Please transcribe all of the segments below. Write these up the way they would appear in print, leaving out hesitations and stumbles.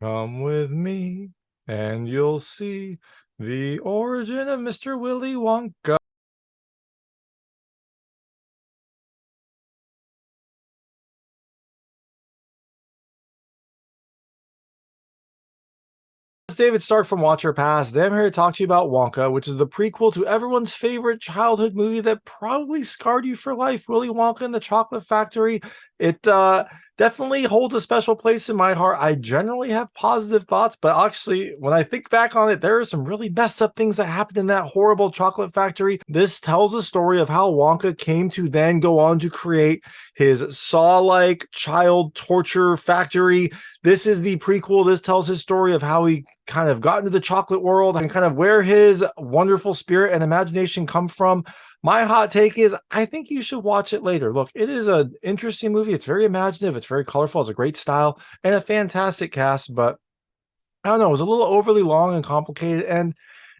Come with me, and you'll see the origin of Mr. Willy Wonka. It's David Stark from Watch Your Past. I'm here to talk to you about Wonka, which is the prequel to everyone's favorite childhood movie that probably scarred you for life, Willy Wonka and the Chocolate Factory. It definitely holds a special place in my heart. I generally have positive thoughts, but actually, when I think back on it, there are some really messed up things that happened in that horrible chocolate factory. This tells a story of how Wonka came to then go on to create his Saw-like child torture factory. This is the prequel. This tells his story of how he kind of got into the chocolate world and kind of where his wonderful spirit and imagination come from. My hot take is I think you should watch it later. Look, it is an interesting movie. It's very imaginative. It's very colorful. It's a great style and a fantastic cast, but I don't know, it was a little overly long and complicated, and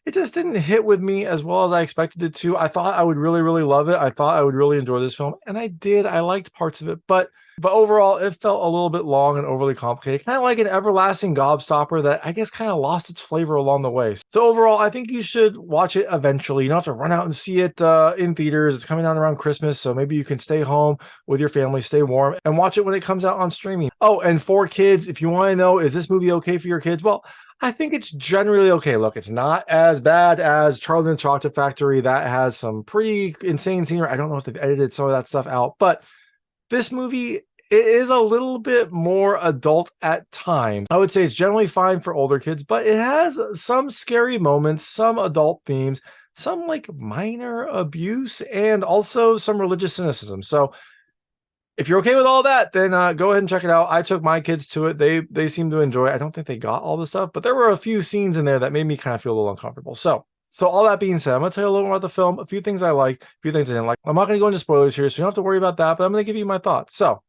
it just didn't hit with me as well as I expected it to. I thought I would really, really love it. I thought I would really enjoy this film, and I did. I liked parts of it, but overall, it felt a little bit long and overly complicated, kind of like an everlasting gobstopper that I guess kind of lost its flavor along the way. So overall, I think you should watch it eventually. You don't have to run out and see it in theaters. It's coming out around Christmas, so maybe you can stay home with your family, stay warm, and watch it when it comes out on streaming. Oh, and for kids, if you want to know, is this movie okay for your kids? Well, I think it's generally okay. Look, it's not as bad as Charlie and the Chocolate Factory. That has some pretty insane scenery. I don't know if they've edited some of that stuff out, but this movie, it is a little bit more adult at times. I would say it's generally fine for older kids, but it has some scary moments, some adult themes, some like minor abuse, and also some religious cynicism. So if you're okay with all that, then go ahead and check it out. I took my kids to it. They seem to enjoy it. I don't think they got all the stuff, but there were a few scenes in there that made me kind of feel a little uncomfortable. So all that being said, I'm going to tell you a little more about the film, a few things I liked, a few things I didn't like. I'm not going to go into spoilers here, so you don't have to worry about that, but I'm going to give you my thoughts. So,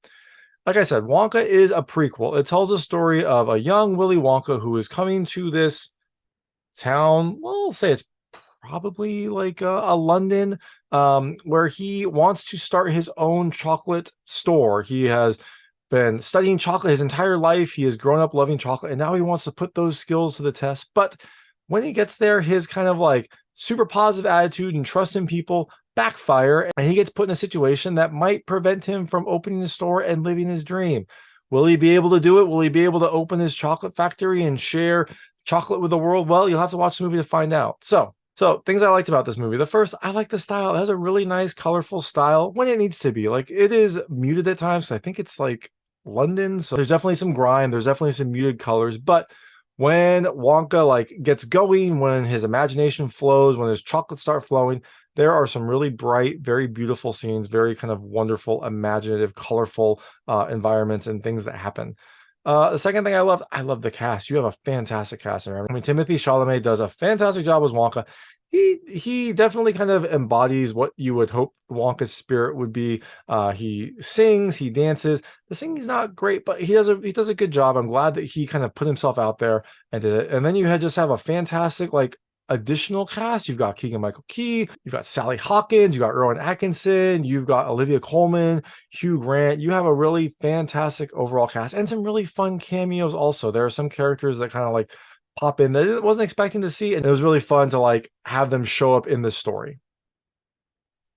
like I said, Wonka is a prequel. It tells a story of a young Willy Wonka who is coming to this town. We'll say it's probably like a London, where he wants to start his own chocolate store. He has been studying chocolate his entire life. He has grown up loving chocolate, and now he wants to put those skills to the test. But when he gets there, his kind of like super positive attitude and trust in people backfire, and he gets put in a situation that might prevent him from opening the store and living his dream. Will he be able to do it? Will he be able to open his chocolate factory and share chocolate with the world? Well, you'll have to watch the movie to find out. So things I liked about this movie. The first, I like the style. It has a really nice, colorful style when it needs to be. Like it is muted at times. I think it's like London, so there's definitely some grime. There's definitely some muted colors. But when Wonka like gets going, when his imagination flows, when his chocolates start flowing, there are some really bright, very beautiful scenes, very kind of wonderful, imaginative, colorful environments and things that happen. The second thing I love the cast. You have a fantastic cast. I mean, Timothe Chalamet does a fantastic job as Wonka. He definitely kind of embodies what you would hope Wonka's spirit would be. He sings, he dances. The singing's not great, but he does a good job. I'm glad that he kind of put himself out there and did it. And then you had just have a fantastic like additional cast. You've got Keegan-Michael you've got Sally Hawkins, you've got Rowan Atkinson, you've got Olivia Colman, Hugh Grant. You have a really fantastic overall cast and some really fun cameos also. There are some characters that kind of like pop in that I wasn't expecting to see, and it was really fun to like have them show up in the story.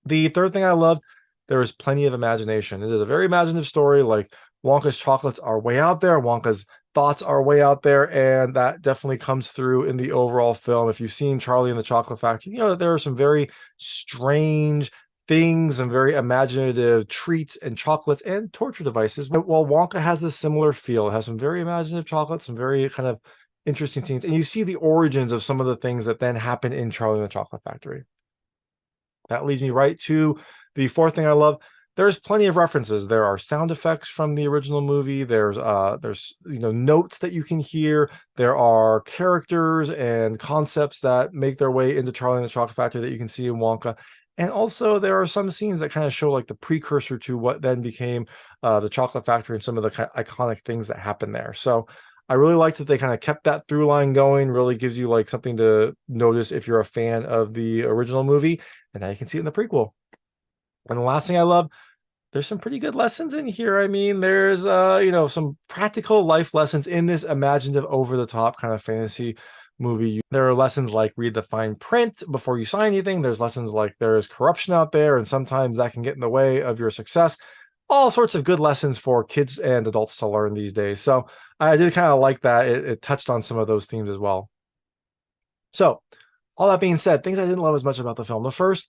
The third thing I loved, there is plenty of imagination. It is a very imaginative story. Like Wonka's chocolates are way out there. Wonka's thoughts are way out there, and that definitely comes through in the overall film. If you've seen Charlie and the Chocolate Factory, you know that there are some very strange things and very imaginative treats and chocolates and torture devices. While Wonka has this similar feel, it has some very imaginative chocolates, some very kind of interesting scenes, and you see the origins of some of the things that then happen in Charlie and the Chocolate Factory. That leads me right to the fourth thing I love. There's plenty of references. There are sound effects from the original movie. There's notes that you can hear. There are characters and concepts that make their way into Charlie and the Chocolate Factory that you can see in Wonka. And also there are some scenes that kind of show like the precursor to what then became the Chocolate Factory and some of the iconic things that happened there. So I really liked that they kind of kept that through line going. Really gives you like something to notice if you're a fan of the original movie, and now you can see it in the prequel. And the last thing I love, there's some pretty good lessons in here. I mean, there's some practical life lessons in this imaginative, over the top kind of fantasy movie. There are lessons like read the fine print before you sign anything. There's lessons like there's corruption out there, and sometimes that can get in the way of your success. All sorts of good lessons for kids and adults to learn these days. So I did kind of like that. It touched on some of those themes as well. So all that being said, things I didn't love as much about the film. The first,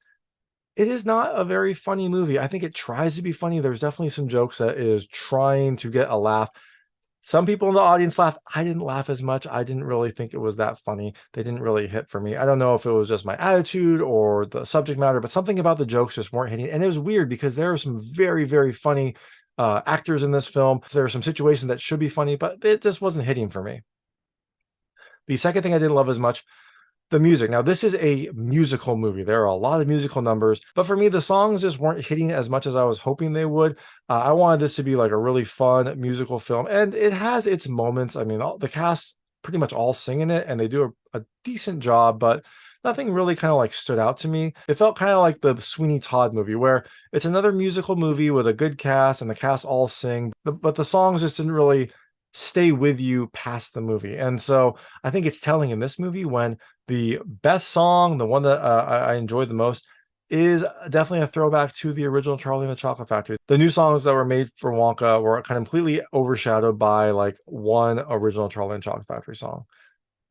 it is not a very funny movie. I think it tries to be funny. There's definitely some jokes that is trying to get a laugh. Some people in the audience laughed. I didn't laugh as much. I didn't really think it was that funny. They didn't really hit for me. I don't know if it was just my attitude or the subject matter, but something about the jokes just weren't hitting. And it was weird because there are some very, very funny actors in this film. So there are some situations that should be funny, but it just wasn't hitting for me. The second thing I didn't love as much, the music. Now, this is a musical movie. There are a lot of musical numbers, but for me, the songs just weren't hitting as much as I was hoping they would. I wanted this to be like a really fun musical film, and it has its moments. I mean, the cast pretty much all sing in it, and they do a decent job, but nothing really kind of like stood out to me. It felt kind of like the Sweeney Todd movie, where it's another musical movie with a good cast, and the cast all sing, but the songs just didn't really stay with you past the movie. And so I think it's telling in this movie when the best song, the one that I enjoyed the most, is definitely a throwback to the original Charlie and the Chocolate Factory. The new songs that were made for Wonka were kind of completely overshadowed by like one original Charlie and the Chocolate Factory song.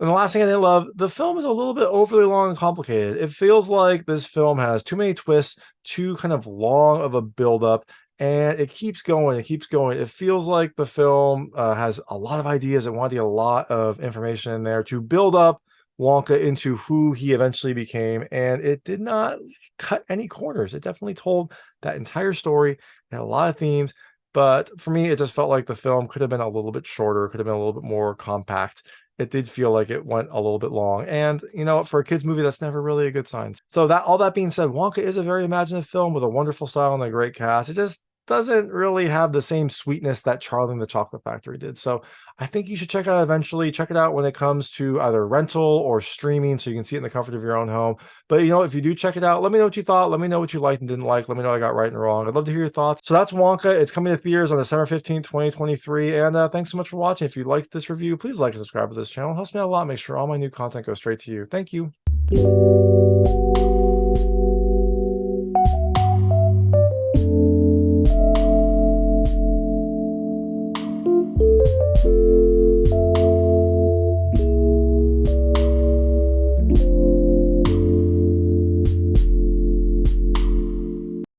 And the last thing I didn't love, the film is a little bit overly long and complicated. It feels like this film has too many twists, too kind of long of a buildup, and it keeps going. It keeps going. It feels like the film has a lot of ideas. It wanted a lot of information in there to build up Wonka into who he eventually became, and it did not cut any corners. It definitely told that entire story. It had a lot of themes, but for me, it just felt like the film could have been a little bit shorter, could have been a little bit more compact. It did feel like it went a little bit long, and for a kids movie, that's never really a good sign. So that all that being said, Wonka is a very imaginative film with a wonderful style and a great cast. It just doesn't really have the same sweetness that Charlie and the Chocolate Factory did. So I think you should check it out eventually. Check it out when it comes to either rental or streaming so you can see it in the comfort of your own home. But if you do check it out, let me know what you thought. Let me know what you liked and didn't like. Let me know what I got right and wrong. I'd love to hear your thoughts. So that's Wonka. It's coming to theaters on December 15th, 2023. And thanks so much for watching. If you liked this review, please like and subscribe to this channel. It helps me out a lot. Make sure all my new content goes straight to you. Thank you.